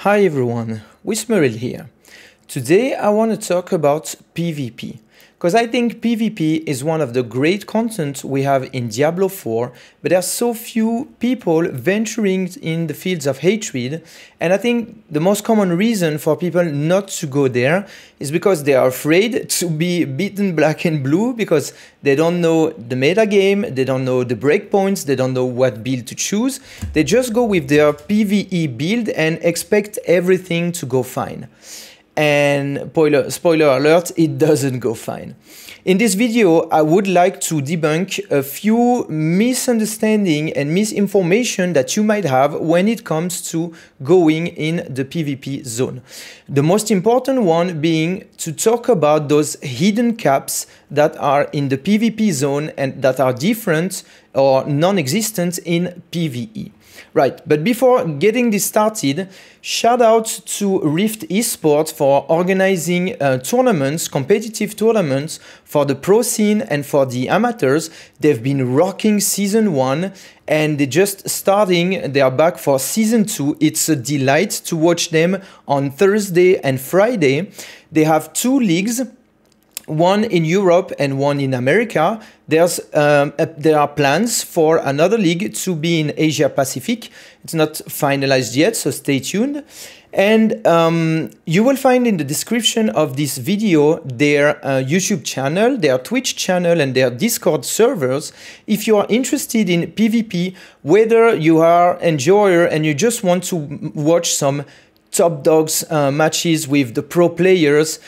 Hi everyone, Wismeril here. Today I want to talk about PvP, because I think PvP is one of the great content we have in Diablo 4, but there are so few people venturing in the fields of hatred, and I think the most common reason for people not to go there is because they are afraid to be beaten black and blue, because they don't know the meta game, they don't know the breakpoints, they don't know what build to choose. They just go with their PvE build and expect everything to go fine. And spoiler alert, it doesn't go fine. In this video, I would like to debunk a few misunderstandings and misinformation that you might have when it comes to going in the PvP zone. The most important one being to talk about those hidden caps that are in the PvP zone and that are different or non-existent in PvE. Right, but before getting this started, shout out to Rift Esport for organizing tournaments, competitive tournaments for the pro scene and for the amateurs. They've been rocking season 1 and they're just starting, they are back for season 2. It's a delight to watch them on Thursday and Friday. They have 2 leagues, one in Europe and one in America. There are plans for another league to be in Asia Pacific. It's not finalized yet, so stay tuned. And you will find in the description of this video their YouTube channel, their Twitch channel, and their Discord servers. If you are interested in PvP, whether you are an enjoyer and you just want to watch some top dogs matches with the pro players,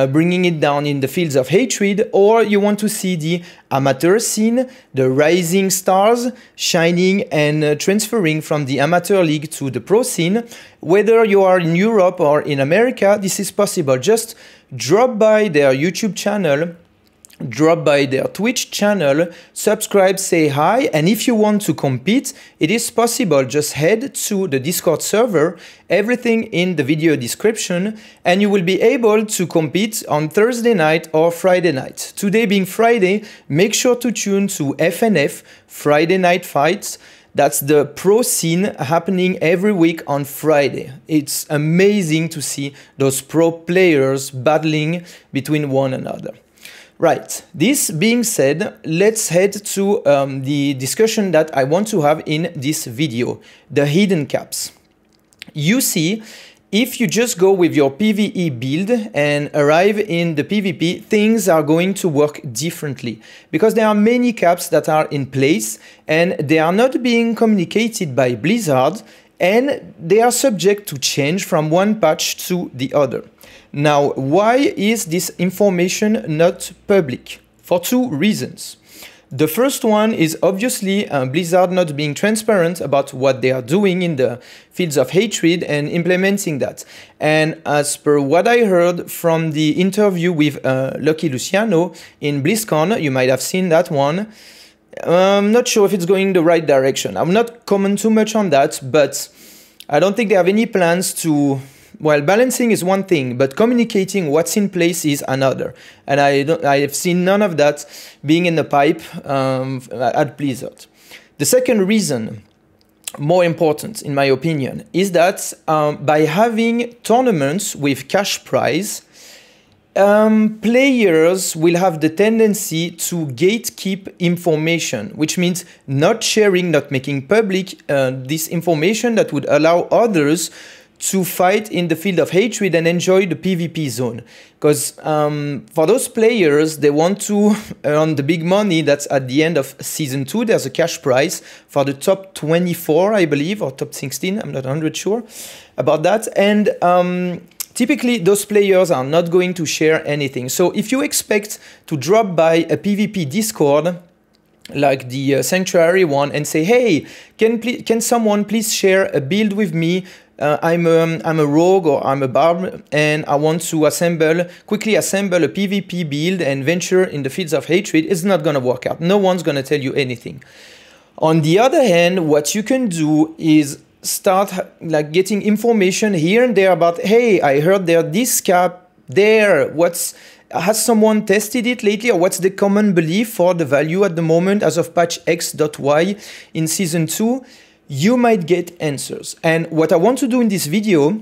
bringing it down in the fields of hatred, or you want to see the amateur scene, the rising stars shining and transferring from the amateur league to the pro scene, whether you are in Europe or in America, this is possible. Just drop by their YouTube channel, drop by their Twitch channel, subscribe, say hi, and if you want to compete, it is possible. Just head to the Discord server, everything in the video description, and you will be able to compete on Thursday night or Friday night. Today being Friday, make sure to tune to FNF, Friday Night Fights. That's the pro scene happening every week on Friday. It's amazing to see those pro players battling between one another. Right, this being said, let's head to the discussion that I want to have in this video, the hidden caps. You see, if you just go with your PvE build and arrive in the PvP, things are going to work differently because there are many caps that are in place and they are not being communicated by Blizzard and they are subject to change from one patch to the other. Now, why is this information not public? For 2 reasons. The first one is obviously Blizzard not being transparent about what they are doing in the fields of hatred and implementing that. And as per what I heard from the interview with Lucky Luciano in BlizzCon, you might have seen that one, I'm not sure if it's going the right direction. I'm not comment too much on that, but I don't think they have any plans to... Well, balancing is one thing, but communicating what's in place is another. And I have seen none of that being in the pipe at Blizzard. The second reason, more important in my opinion, is that by having tournaments with cash prize, players will have the tendency to gatekeep information, which means not sharing, not making public this information that would allow others to fight in the field of hatred and enjoy the PvP zone. Because for those players, they want to earn the big money that's at the end of Season 2. There's a cash prize for the top 24, I believe, or top 16. I'm not 100% sure about that. And typically, those players are not going to share anything. So if you expect to drop by a PvP Discord, like the Sanctuary one, and say, hey, can someone please share a build with me? I'm a rogue or I'm a barb and I want to quickly assemble a PvP build and venture in the fields of hatred. It's not going to work out. No one's going to tell you anything. On the other hand, what you can do is start like getting information here and there about, hey, I heard there's this cap there. Has someone tested it lately, or what's the common belief for the value at the moment as of patch X.Y in Season 2? You might get answers. And what I want to do in this video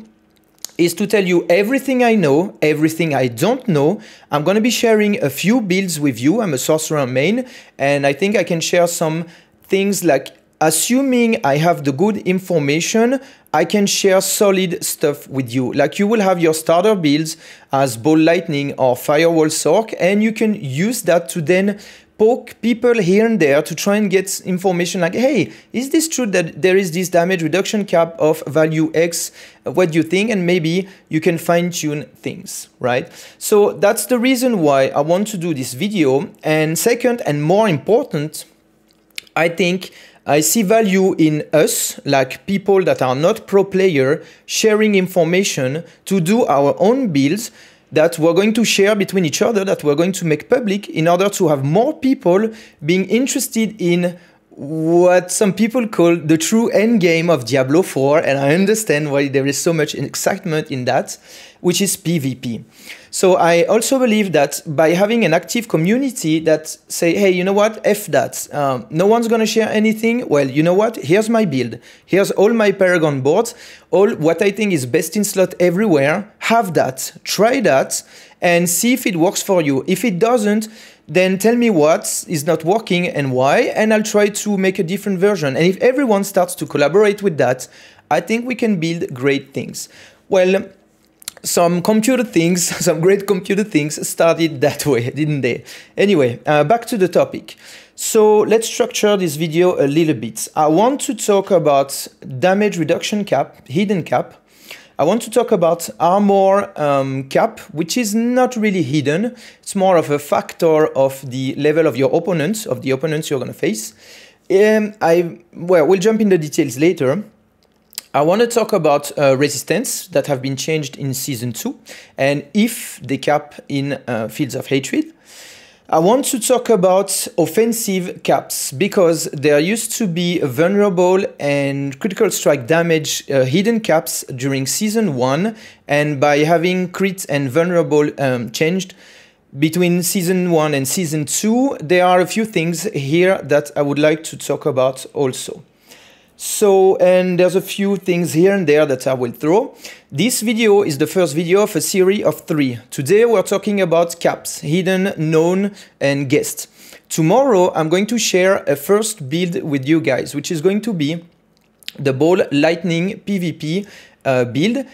is to tell you everything I know, everything I don't know. I'm going to be sharing a few builds with you. I'm a sorcerer main, and I think I can share some things like, assuming I have the good information, I can share solid stuff with you. Like, you will have your starter builds as Ball Lightning or Firewall Sork, and you can use that to then poke people here and there to try and get information like, hey, is this true that there is this damage reduction cap of value X? What do you think? And maybe you can fine tune things, right? So that's the reason why I want to do this video. And second, and more important, I think I see value in us, like people that are not pro player, sharing information to do our own builds that we're going to share between each other, that we're going to make public in order to have more people being interested in what some people call the true end game of Diablo 4, and I understand why there is so much excitement in that, which is PvP. So I also believe that by having an active community that say, hey, you know what, F that, no one's gonna share anything, well, you know what, here's my build, here's all my Paragon boards, all what I think is best in slot everywhere, have that, try that, and see if it works for you. If it doesn't, then tell me what is not working and why, and I'll try to make a different version. And if everyone starts to collaborate with that, I think we can build great things. Well, some computer things, some great computer things started that way, didn't they? Anyway, back to the topic. So let's structure this video a little bit. I want to talk about damage reduction cap, hidden cap. I want to talk about armor cap, which is not really hidden. It's more of a factor of the level of your opponents, of the opponents you're going to face. We'll jump into details later. I want to talk about resistance that have been changed in Season 2, and if they cap in Fields of Hatred. I want to talk about offensive caps, because there used to be vulnerable and critical strike damage hidden caps during Season 1, and by having crit and vulnerable changed between Season 1 and Season 2, there are a few things here that I would like to talk about also. So, and there's a few things here and there that I will throw. This video is the first video of a series of 3. Today we're talking about caps, hidden, known, and guessed. Tomorrow I'm going to share a first build with you guys, which is going to be the Ball Lightning PvP build,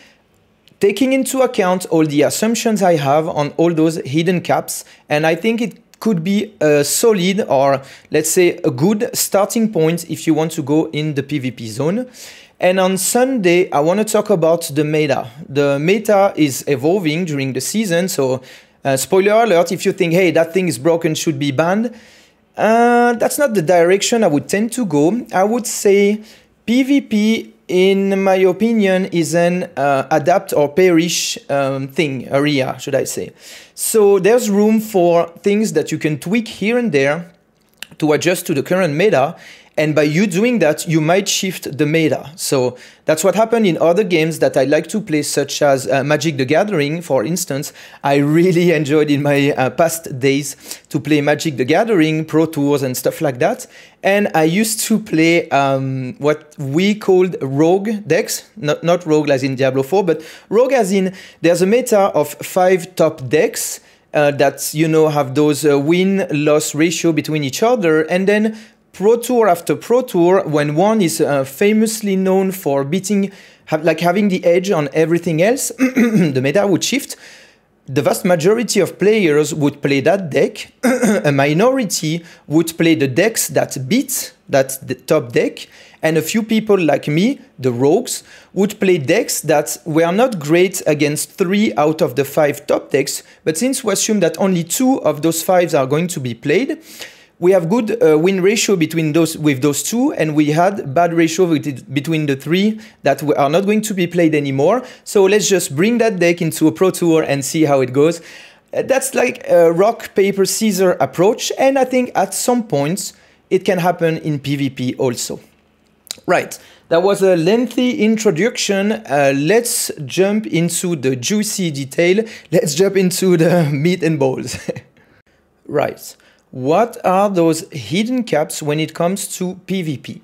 taking into account all the assumptions I have on all those hidden caps, and I think it could be a solid, or let's say a good starting point if you want to go in the PvP zone. And on Sunday, I want to talk about the meta. The meta is evolving during the season, so spoiler alert, if you think, hey, that thing is broken, should be banned, that's not the direction I would tend to go. I would say PvP, in my opinion, is an adapt or perish area, should I say. So there's room for things that you can tweak here and there to adjust to the current meta, and by you doing that, you might shift the meta. So that's what happened in other games that I like to play, such as Magic the Gathering, for instance. I really enjoyed in my past days to play Magic the Gathering, Pro Tours and stuff like that. And I used to play what we called rogue decks, not rogue as in Diablo 4, but rogue as in there's a meta of 5 top decks that, you know, have those win-loss ratio between each other, and then Pro Tour after Pro Tour, when one is famously known for beating, having the edge on everything else, the meta would shift. The vast majority of players would play that deck. A minority would play the decks that beat that the top deck. And a few people like me, the rogues, would play decks that were not great against 3 out of the 5 top decks. But since we assume that only 2 of those 5 are going to be played, we have good win ratio between those 2, and we had bad ratio between the 3 that are not going to be played anymore. So let's just bring that deck into a Pro Tour and see how it goes. That's like a rock, paper, scissors approach, and I think at some points it can happen in PvP also. Right, that was a lengthy introduction. Let's jump into the juicy detail. Let's jump into the meat and balls. Right. What are those hidden caps when it comes to PvP?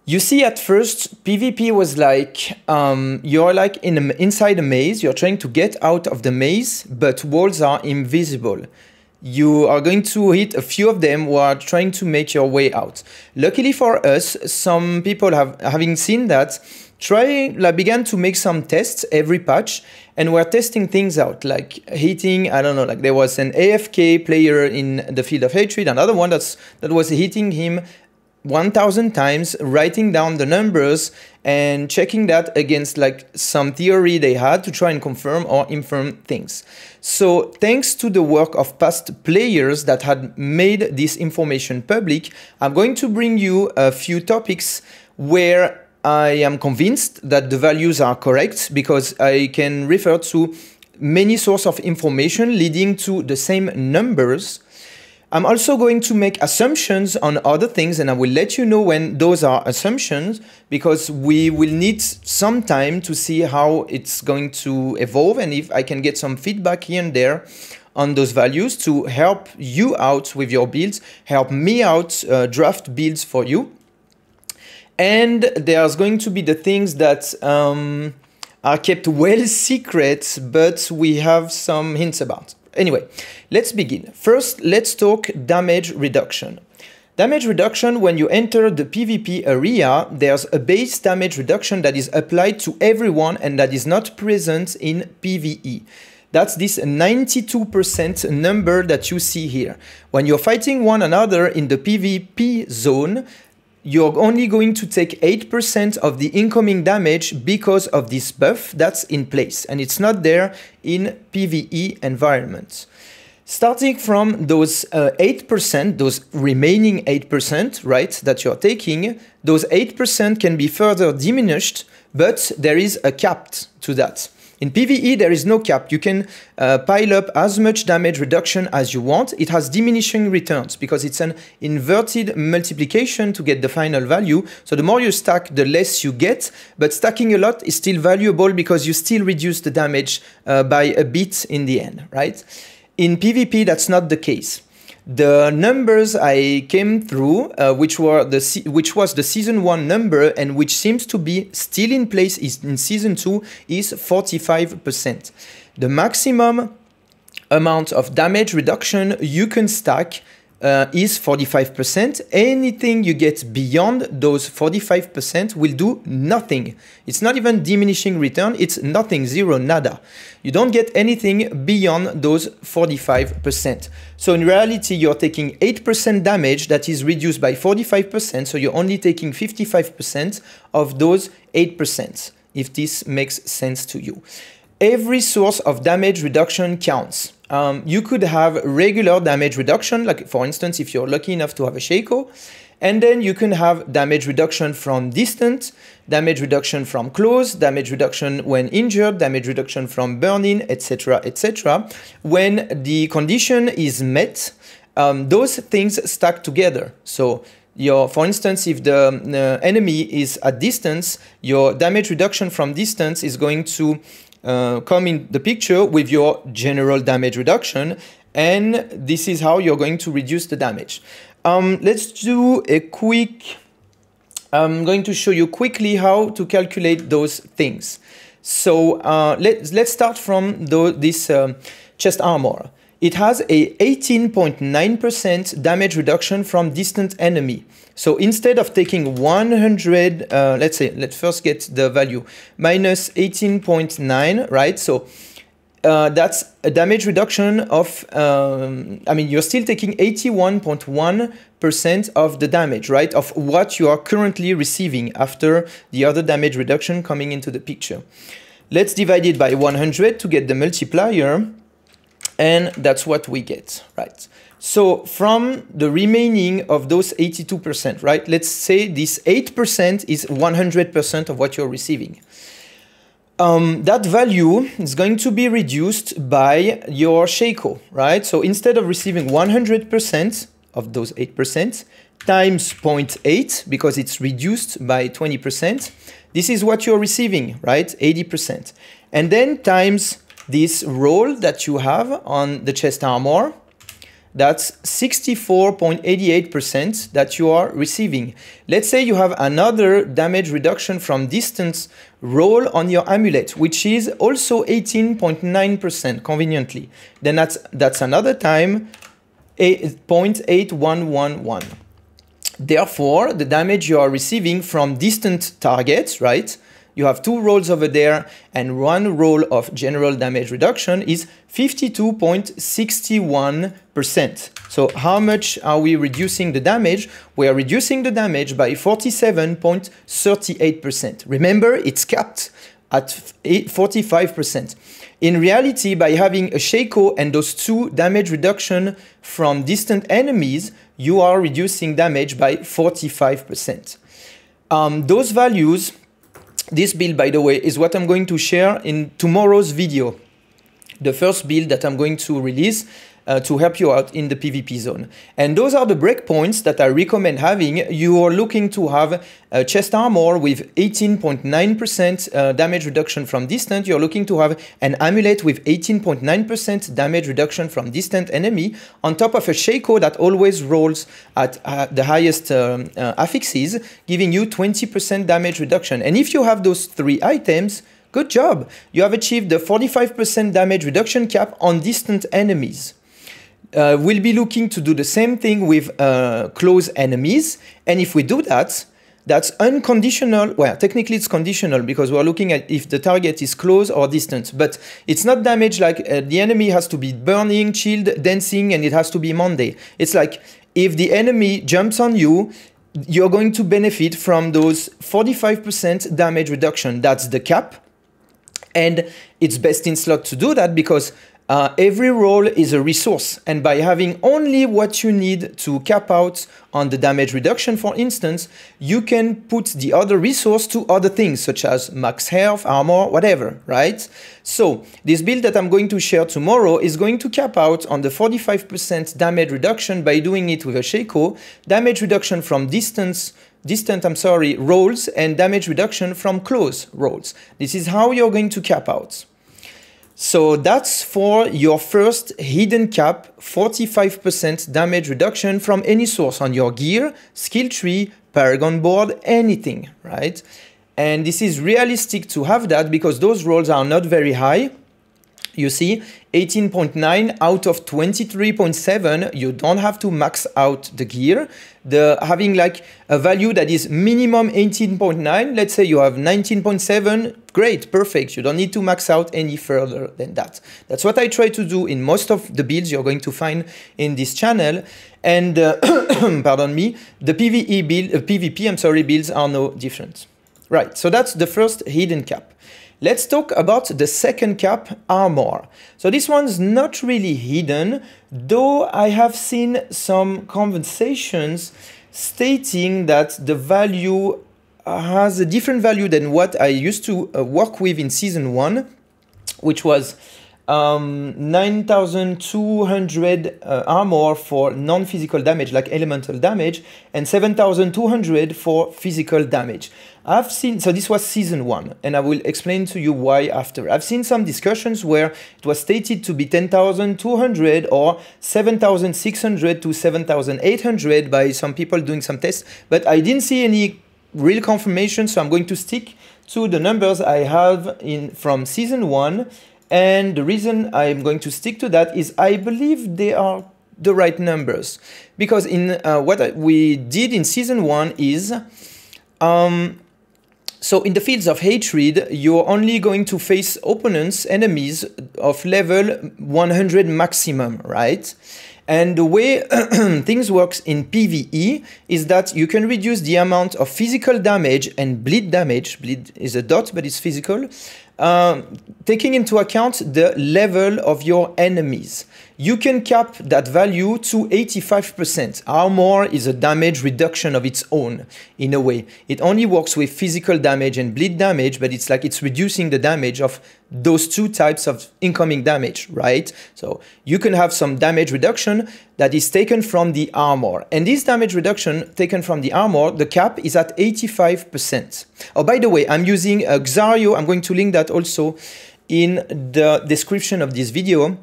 You see, at first, PvP was like, you're like inside a maze, you're trying to get out of the maze, but walls are invisible. You are going to hit a few of them who are trying to make your way out. Luckily for us, some people having seen that, began to make some tests every patch, and we're testing things out, like hitting, I don't know, like there was an AFK player in the Field of Hatred, another one that was hitting him 1,000 times, writing down the numbers and checking that against like some theory they had to try and confirm or infirm things. So thanks to the work of past players that had made this information public, I'm going to bring you a few topics where I am convinced that the values are correct, because I can refer to many sources of information leading to the same numbers. I'm also going to make assumptions on other things, and I will let you know when those are assumptions, because we will need some time to see how it's going to evolve, and if I can get some feedback here and there on those values to help you out with your builds, help me out draft builds for you. And there's going to be the things that are kept well secret, but we have some hints about. Anyway, let's begin. First, let's talk damage reduction. Damage reduction, when you enter the PvP area, there's a base damage reduction that is applied to everyone and that is not present in PvE. That's this 92% number that you see here. When you're fighting one another in the PvP zone, you're only going to take 8% of the incoming damage because of this buff that's in place, and it's not there in PvE environments. Starting from those 8%, those remaining 8%, right, that you're taking, those 8% can be further diminished, but there is a cap to that. In PvE, there is no cap. You can pile up as much damage reduction as you want. It has diminishing returns because it's an inverted multiplication to get the final value. So the more you stack, the less you get. But stacking a lot is still valuable because you still reduce the damage by a bit in the end, right? In PvP, that's not the case. The numbers I came through, which was the Season 1 number and which seems to be still in place in Season 2, is 45%. The maximum amount of damage reduction you can stack is 45%. Anything you get beyond those 45% will do nothing. It's not even diminishing return, it's nothing, zero, nada. You don't get anything beyond those 45%. So in reality, you're taking 8% damage that is reduced by 45%, so you're only taking 55% of those 8%, if this makes sense to you. Every source of damage reduction counts. You could have regular damage reduction, like for instance, if you're lucky enough to have a Shaco, and then you can have damage reduction from distant, damage reduction from close, damage reduction when injured, damage reduction from burning, etc., etc. When the condition is met, those things stack together. So for instance, if the enemy is at distance, your damage reduction from distance is going to come in the picture with your general damage reduction, and this is how you're going to reduce the damage. Let's do a quick, I'm going to show you quickly how to calculate those things. So let's start from this chest armor. It has a 18.9% damage reduction from distant enemy. So instead of taking 100, let's first get the value, minus 18.9, right? So that's a damage reduction of, you're still taking 81.1% of the damage, right? Of what you are currently receiving after the other damage reduction coming into the picture. Let's divide it by 100 to get the multiplier, and that's what we get, right? So from the remaining of those 82%, right? Let's say this 8% is 100% of what you're receiving. That value is going to be reduced by your Shaco, right? So instead of receiving 100% of those 8% times 0.8, because it's reduced by 20%, this is what you're receiving, right? 80%. And then times this roll that you have on the chest armor, That's 64.88% that you are receiving. Let's say you have another damage reduction from distance roll on your amulet, which is also 18.9% conveniently. Then that's another time 0.8111. Therefore, the damage you are receiving from distant targets, right? You have 2 rolls over there and 1 roll of general damage reduction is 52.61%. So how much are we reducing the damage? We are reducing the damage by 47.38%. Remember, it's capped at 45%. In reality, by having a Shaco and those 2 damage reduction from distant enemies, you are reducing damage by 45%. Those values, this build, by the way, is what I'm going to share in tomorrow's video. The first build that I'm going to release to help you out in the PvP zone. And those are the breakpoints that I recommend having. You are looking to have a chest armor with 18.9% damage reduction from distant. You're looking to have an amulet with 18.9% damage reduction from distant enemy on top of a Shaco that always rolls at the highest affixes, giving you 20% damage reduction. And if you have those 3 items, good job. You have achieved the 45% damage reduction cap on distant enemies. We'll be looking to do the same thing with close enemies. And if we do that, that's unconditional. Well, technically it's conditional because we're looking at if the target is close or distant. But it's not damage like the enemy has to be burning, chilled, dancing, and it has to be Monday. It's like if the enemy jumps on you, you're going to benefit from those 45% damage reduction. That's the cap. And it's best in slot to do that because every roll is a resource, and by having only what you need to cap out on the damage reduction, for instance, you can put the other resource to other things such as max health, armor, whatever, right? So this build that I'm going to share tomorrow is going to cap out on the 45% damage reduction by doing it with a Shaco, damage reduction from distant rolls, and damage reduction from close rolls. This is how you're going to cap out. So that's for your first hidden cap, 45% damage reduction from any source on your gear, skill tree, paragon board, anything, right? And this is realistic to have that because those rolls are not very high. You see, 18.9 out of 23.7, you don't have to max out the gear. Having like a value that is minimum 18.9, let's say you have 19.7, great, perfect. You don't need to max out any further than that. That's what I try to do in most of the builds you're going to find in this channel. And, pardon me, the PvP builds are no different. Right, so that's the first hidden cap. Let's talk about the second cap, armor. So this one's not really hidden, though I have seen some conversations stating that the value has a different value than what I used to work with in Season 1, which was 9,200 armor for non-physical damage, like elemental damage, and 7,200 for physical damage. I've seen, so this was Season 1, and I will explain to you why after. I've seen some discussions where it was stated to be 10,200 or 7,600 to 7,800 by some people doing some tests, but I didn't see any real confirmation, so I'm going to stick to the numbers I have from Season 1. And the reason I'm going to stick to that is I believe they are the right numbers. Because in what we did in Season 1 is, so in the fields of hatred, you're only going to face opponents, enemies of level 100 maximum, right? And the way things works in PvE is that you can reduce the amount of physical damage and bleed damage. Bleed is a dot, but it's physical. Taking into account the level of your enemies. You can cap that value to 85%. Armor is a damage reduction of its own, in a way. It only works with physical damage and bleed damage, but it's like it's reducing the damage of those two types of incoming damage, right? So you can have some damage reduction that is taken from the armor. And this damage reduction taken from the armor, the cap is at 85%. Oh, by the way, I'm using Xario. I'm going to link that also in the description of this video.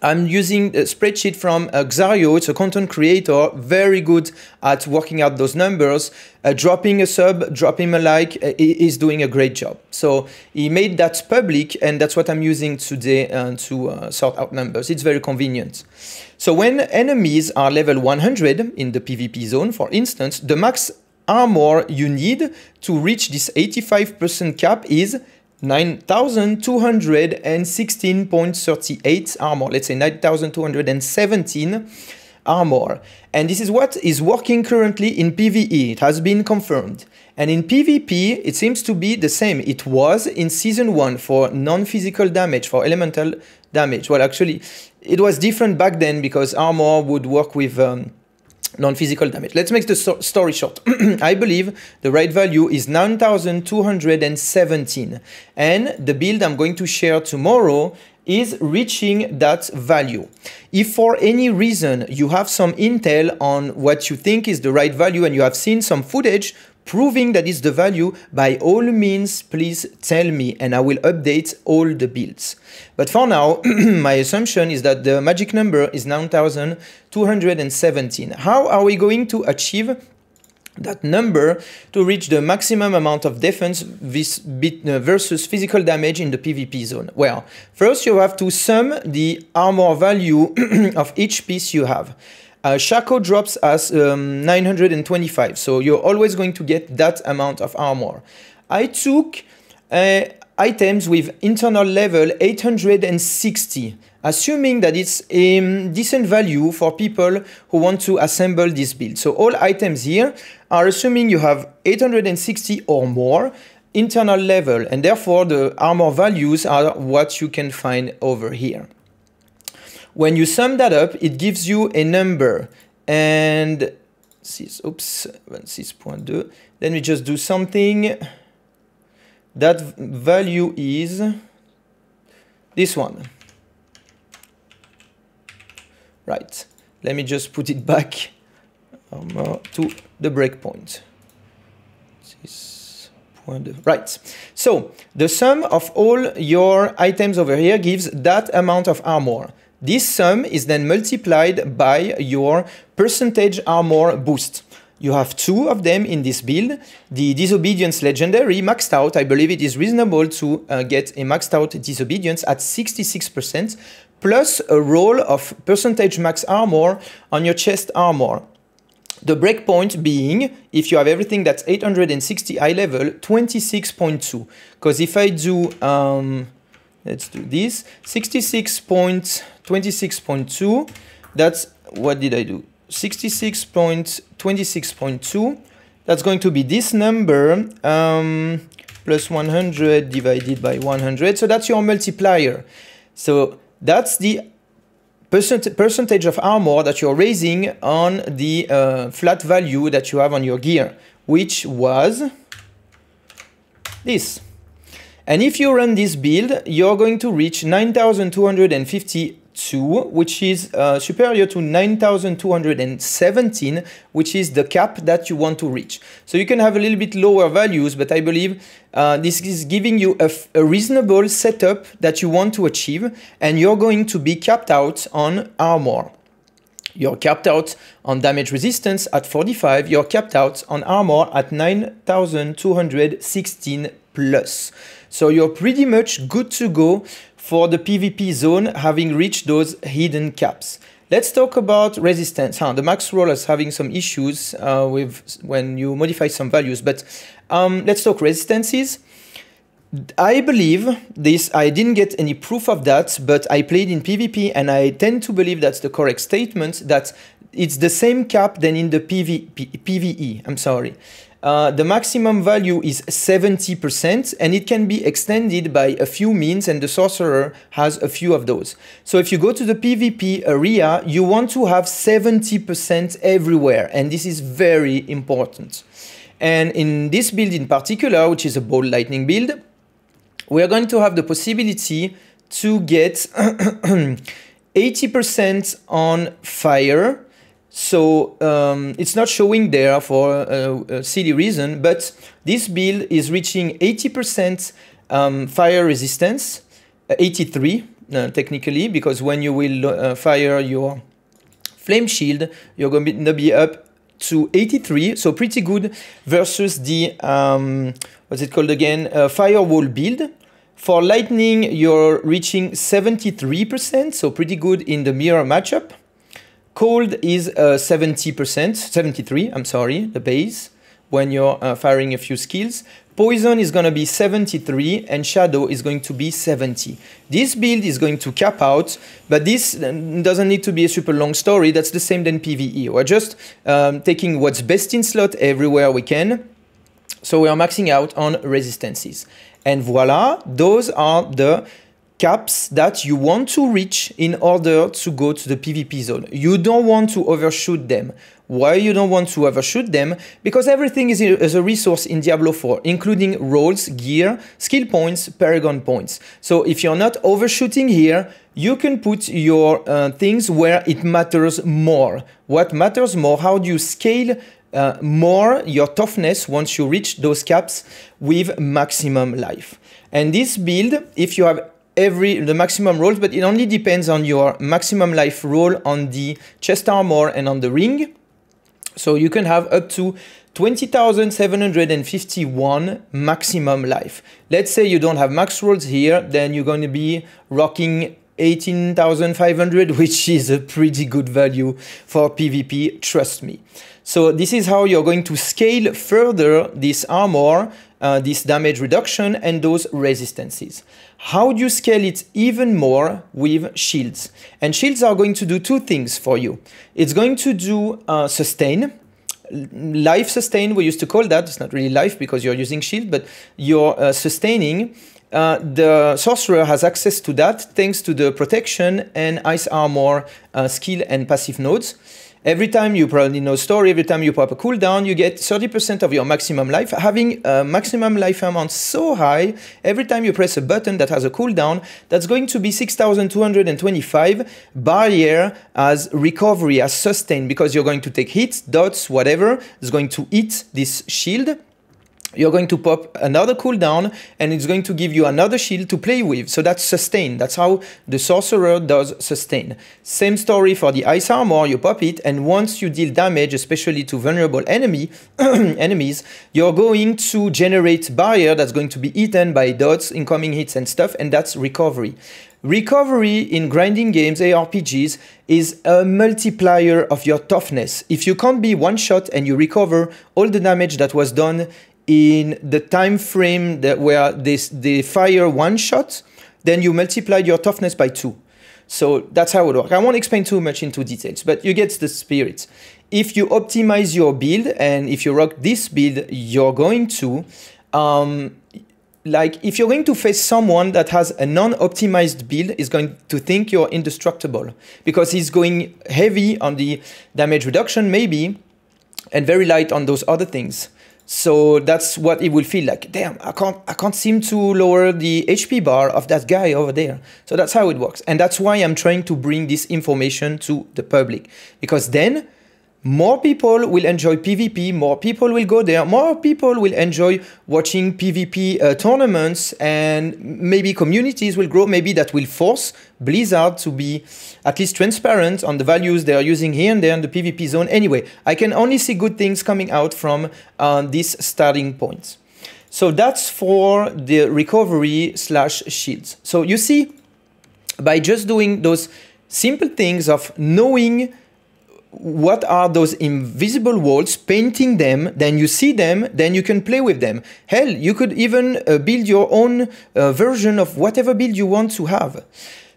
I'm using a spreadsheet from Xario. It's a content creator, very good at working out those numbers. Dropping a sub, dropping a like, he's doing a great job. So he made that public, and that's what I'm using today to sort out numbers. It's very convenient. So when enemies are level 100 in the PvP zone, for instance, the max armor you need to reach this 85% cap is 9,216.38 armor. Let's say 9,217 armor. And this is what is working currently in PvE. It has been confirmed. And in PvP, it seems to be the same. It was in Season 1 for non-physical damage, for elemental damage. Well, actually, it was different back then because armor would work with non-physical damage. Let's make the story short. I believe the right value is 9,217. And the build I'm going to share tomorrow is reaching that value. If for any reason you have some intel on what you think is the right value and you have seen some footage proving that is the value, by all means, please tell me and I will update all the builds. But for now, my assumption is that the magic number is 9,217. How are we going to achieve that number to reach the maximum amount of defense versus physical damage in the PvP zone? Well, first you have to sum the armor value of each piece you have. Shaco drops as 925, so you're always going to get that amount of armor. I took items with internal level 860, assuming that it's a decent value for people who want to assemble this build. So all items here are assuming you have 860 or more internal level, and therefore the armor values are what you can find over here. When you sum that up, it gives you a number, and 26.2. Then we just do something. That value is this one. Right. Let me just put it back to the breakpoint. 6.2. Right. So the sum of all your items over here gives that amount of armor. This sum is then multiplied by your percentage armor boost. You have two of them in this build. The Disobedience Legendary maxed out. I believe it is reasonable to get a maxed out Disobedience at 66%, plus a roll of percentage max armor on your chest armor. The breakpoint being, if you have everything that's 860 high level, 26.2. Because if I do, let's do this, 26.26.2, that's, what did I do? 66.26.2, that's going to be this number, plus 100 divided by 100, so that's your multiplier. So that's the percentage of armor that you're raising on the flat value that you have on your gear, which was this. And if you run this build, you're going to reach 9,252, which is superior to 9,217, which is the cap that you want to reach. So you can have a little bit lower values, but I believe this is giving you a reasonable setup that you want to achieve, and you're going to be capped out on armor. You're capped out on damage resistance at 45, you're capped out on armor at 9,216 plus. So you're pretty much good to go for the PvP zone, having reached those hidden caps. Let's talk about resistance. The max roll is having some issues with when you modify some values, but let's talk resistances. I believe this, I didn't get any proof of that, but I played in PvP and I tend to believe that's the correct statement, that it's the same cap than in the PvE, I'm sorry. The maximum value is 70% and it can be extended by a few means, and the sorcerer has a few of those. So if you go to the PvP area, you want to have 70% everywhere, and this is very important. And in this build in particular, which is a bolt lightning build, we are going to have the possibility to get 80% on fire. So it's not showing there for a silly reason, but this build is reaching 80% fire resistance, 83 technically, because when you will fire your flame shield, you're going to be up to 83, so pretty good versus the, what's it called again, firewall build. For lightning, you're reaching 73%, so pretty good in the mirror matchup. Cold is 70%, 73, I'm sorry, the base, when you're firing a few skills. Poison is going to be 73 and Shadow is going to be 70. This build is going to cap out, but this doesn't need to be a super long story. That's the same than PvE. We're just taking what's best in slot everywhere we can. So we are maxing out on resistances. And voila, those are the caps that you want to reach in order to go to the PvP zone. You don't want to overshoot them. Why you don't want to overshoot them? Because everything is a resource in Diablo 4, including rolls, gear, skill points, paragon points. So if you're not overshooting here, you can put your things where it matters more. What matters more? How do you scale more your toughness once you reach those caps with maximum life? And this build, if you have the maximum rolls, but it only depends on your maximum life roll on the chest armor and on the ring. So you can have up to 20,751 maximum life. Let's say you don't have max rolls here, then you're going to be rocking 18,500, which is a pretty good value for PvP, trust me. So this is how you're going to scale further this armor, this damage reduction and those resistances. How do you scale it even more? With shields. And shields are going to do two things for you. It's going to do sustain, life sustain, we used to call that. It's not really life because you're using shield, but you're sustaining. The sorcerer has access to that thanks to the protection and ice armor skill and passive nodes. Every time you probably know story, every time you pop a cooldown, you get 30% of your maximum life. Having a maximum life amount so high, every time you press a button that has a cooldown, that's going to be 6,225 barrier as recovery, as sustain, because you're going to take hits, dots, whatever, is going to eat this shield. You're going to pop another cooldown and it's going to give you another shield to play with. So that's sustain. That's how the sorcerer does sustain. Same story for the ice armor. You pop it and once you deal damage, especially to vulnerable enemies, you're going to generate barrier that's going to be eaten by dots, incoming hits and stuff, and that's recovery. Recovery in grinding games, ARPGs, is a multiplier of your toughness. If you can't be one shot and you recover all the damage that was done in the time frame where they fire one shot, then you multiplied your toughness by 2. So that's how it works. I won't explain too much into details, but you get the spirit. If you optimize your build, and if you rock this build, you're going to, like if you're going to face someone that has a non-optimized build, is going to think you're indestructible because he's going heavy on the damage reduction maybe, and very light on those other things. So that's what it will feel like. Damn, I can't seem to lower the HP bar of that guy over there. So that's how it works. And that's why I'm trying to bring this information to the public. Because then more people will enjoy PvP, more people will go there, more people will enjoy watching PvP tournaments, and maybe communities will grow. Maybe that will force Blizzard to be at least transparent on the values they are using here and there in the PvP zone. Anyway, I can only see good things coming out from this starting point. So that's for the recovery slash shields. So you see, by just doing those simple things of knowing what are those invisible walls, painting them, then you see them, then you can play with them. Hell, you could even build your own version of whatever build you want to have.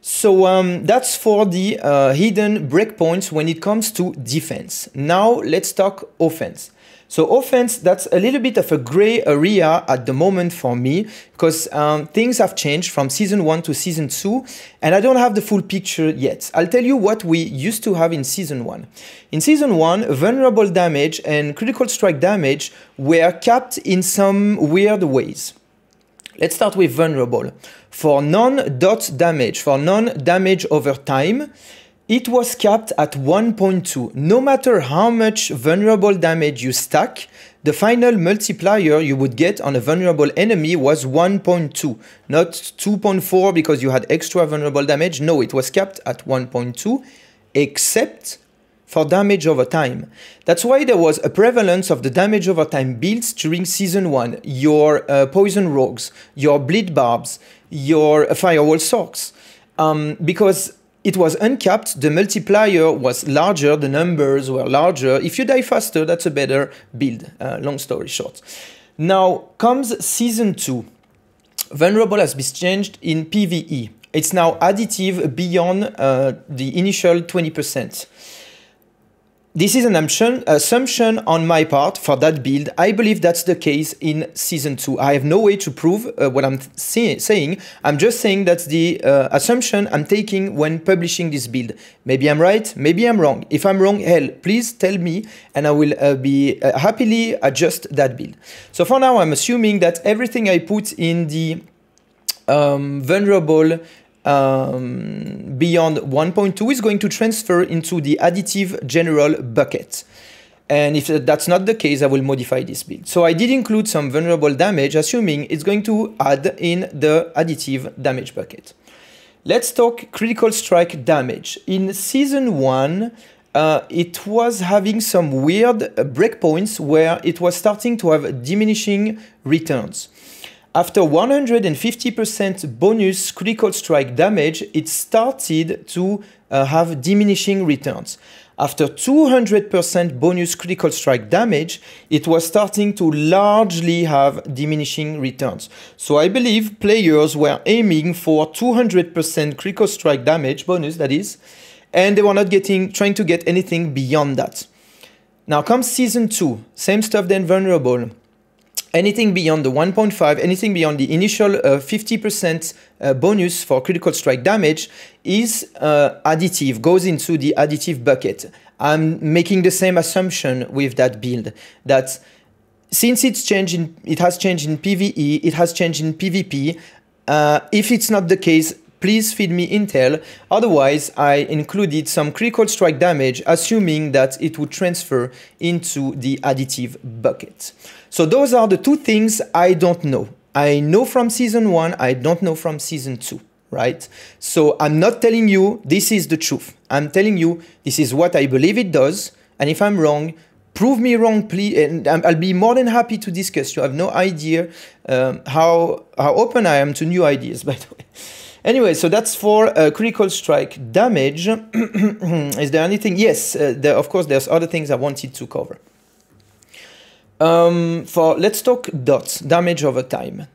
So that's for the hidden breakpoints when it comes to defense. Now let's talk offense. So offense, that's a little bit of a gray area at the moment for me, because things have changed from Season 1 to Season 2, and I don't have the full picture yet. I'll tell you what we used to have in Season 1. In Season 1, vulnerable damage and critical strike damage were capped in some weird ways. Let's start with vulnerable. For non-dot damage, for non-damage over time, it was capped at 1.2. No matter how much vulnerable damage you stack, the final multiplier you would get on a vulnerable enemy was 1.2, not 2.4 because you had extra vulnerable damage. No, it was capped at 1.2, except for damage over time. That's why there was a prevalence of the damage over time builds during Season 1. Your Poison Rogues, your Bleed Barbs, your Firewall Sorks. Because it was uncapped, the multiplier was larger, the numbers were larger. If you die faster, that's a better build, long story short. Now comes Season 2. Vulnerable has been changed in PvE. It's now additive beyond the initial 20%. This is an assumption on my part for that build. I believe that's the case in Season 2. I have no way to prove what I'm saying. I'm just saying that's the assumption I'm taking when publishing this build. Maybe I'm right, maybe I'm wrong. If I'm wrong, hell, please tell me and I will be happily adjust that build. So for now, I'm assuming that everything I put in the vulnerable beyond 1.2 is going to transfer into the additive general bucket. And if that's not the case, I will modify this build. So I did include some vulnerable damage, assuming it's going to add in the additive damage bucket. Let's talk critical strike damage. In Season 1, it was having some weird breakpoints where it was starting to have diminishing returns. After 150% bonus critical strike damage, it started to have diminishing returns. After 200% bonus critical strike damage, it was starting to largely have diminishing returns. So I believe players were aiming for 200% critical strike damage bonus, that is, and they were not trying to get anything beyond that. Now comes Season 2, same stuff then vulnerable. Anything beyond the 1.5, anything beyond the initial 50% bonus for critical strike damage is additive, goes into the additive bucket. I'm making the same assumption with that build, that since it has changed in PvE, it has changed in PvP. If it's not the case, please feed me intel. Otherwise, I included some critical strike damage, assuming that it would transfer into the additive bucket. So those are the two things I don't know. I know from Season 1, I don't know from Season 2, right? So I'm not telling you this is the truth. I'm telling you this is what I believe it does. And if I'm wrong, prove me wrong, please. And I'll be more than happy to discuss. You have no idea how open I am to new ideas, by the way. Anyway, so that's for critical strike damage. Is there anything? Yes, of course, there's other things I wanted to cover. Let's talk dots, damage over time.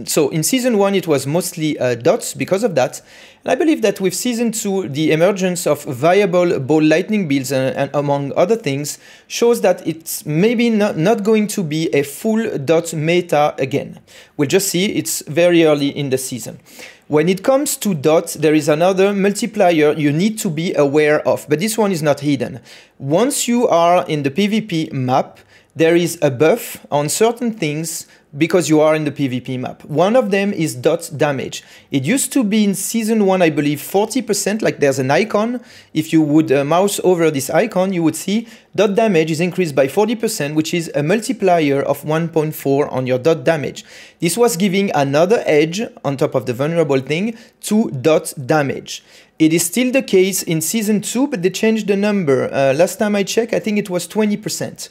So in Season 1, it was mostly dots because of that. And I believe that with Season 2, the emergence of viable ball lightning builds and among other things shows that it's maybe not going to be a full dot meta again. We'll just see, it's very early in the season. When it comes to dots, there is another multiplier you need to be aware of, but this one is not hidden. Once you are in the PvP map, there is a buff on certain things because you are in the PvP map. One of them is dot damage. It used to be in Season 1, I believe, 40%, like there's an icon. If you would mouse over this icon, you would see dot damage is increased by 40%, which is a multiplier of 1.4 on your dot damage. This was giving another edge on top of the vulnerable thing to dot damage. It is still the case in Season 2, but they changed the number. Last time I checked, I think it was 20%.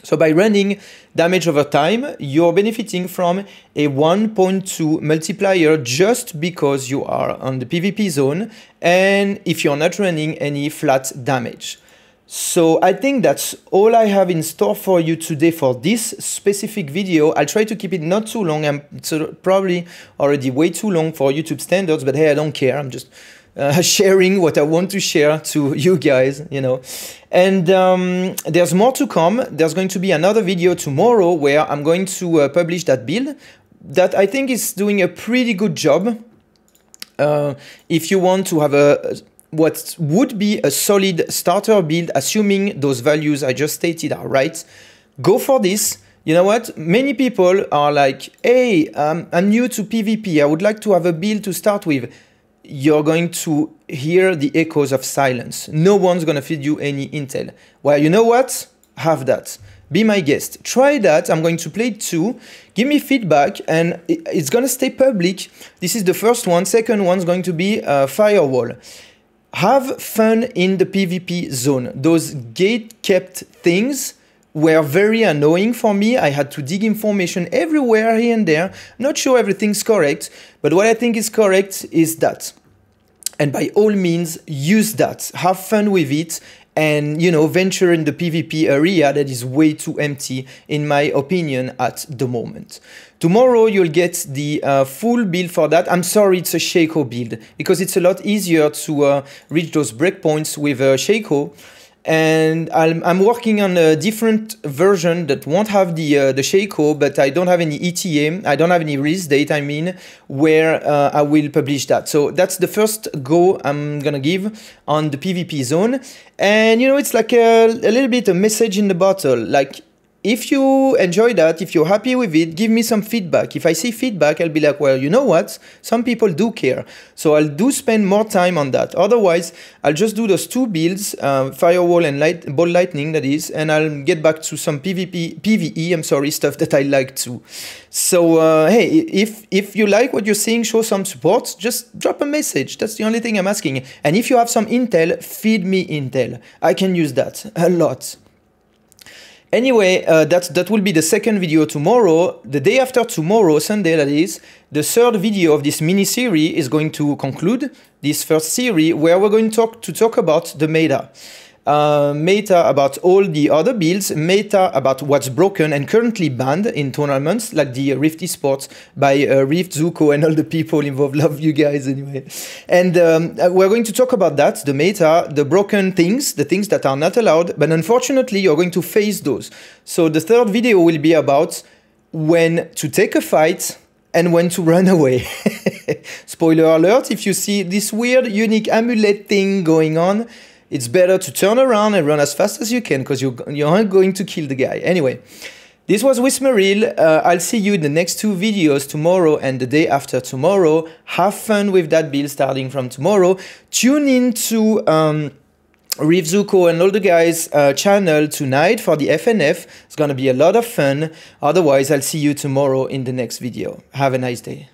So by running damage over time, you're benefiting from a 1.2 multiplier just because you are on the PvP zone and if you're not running any flat damage. So I think that's all I have in store for you today for this specific video. I'll try to keep it not too long. It's probably already way too long for YouTube standards, but hey, I don't care. I'm just sharing what I want to share to you guys, you know. And there's more to come. There's going to be another video tomorrow where I'm going to publish that build that I think is doing a pretty good job. If you want to have what would be a solid starter build, assuming those values I just stated are right, go for this. You know what? Many people are like, hey, I'm new to PvP. I would like to have a build to start with. you're going to hear the echoes of silence. No one's going to feed you any intel. Well, you know what? Have that. Be my guest. Try that. I'm going to play it too. Give me feedback, and it's going to stay public. This is the first one. Second one's going to be Firewall. Have fun in the PvP zone. Those gate-kept things were very annoying for me. I had to dig information everywhere, here and there. Not sure everything's correct, but what I think is correct is that. And by all means, use that. Have fun with it. And, you know, venture in the PvP area that is way too empty, in my opinion, at the moment. Tomorrow, you'll get the full build for that. I'm sorry, it's a Shaco build, because it's a lot easier to reach those breakpoints with Shaco. And I'm working on a different version that won't have the Shaco, but I don't have any ETA, I don't have any release date, I mean, where I will publish that. So that's the first go I'm gonna give on the PvP zone. And you know, it's like a little bit a message in the bottle. Like, if you enjoy that, if you're happy with it, give me some feedback. If I see feedback, I'll be like, well, you know what? Some people do care. So I'll do spend more time on that. Otherwise, I'll just do those two builds, Firewall and Ball Lightning, that is, and I'll get back to some PvE, stuff that I like too. So, hey, if you like what you're seeing, show some support, just drop a message. That's the only thing I'm asking. And if you have some intel, feed me intel. I can use that a lot. Anyway, that will be the second video tomorrow. The day after tomorrow, Sunday that is, the third video of this mini-series is going to conclude this first series, where we're going to talk about the meta. Meta about all the other builds, meta about what's broken and currently banned in tournaments, like the Rift Esports by Rift, Zuko, and all the people involved. Love you guys anyway. And we're going to talk about that, the meta, the broken things, the things that are not allowed, but unfortunately you're going to face those. So the third video will be about when to take a fight and when to run away. Spoiler alert, if you see this weird unique amulet thing going on, it's better to turn around and run as fast as you can, because you aren't going to kill the guy. Anyway, this was Wismeril. I'll see you in the next two videos, tomorrow and the day after tomorrow. Have fun with that build starting from tomorrow. Tune in to Riv Zuko and all the guys' channel tonight for the FNF. It's gonna be a lot of fun. Otherwise, I'll see you tomorrow in the next video. Have a nice day.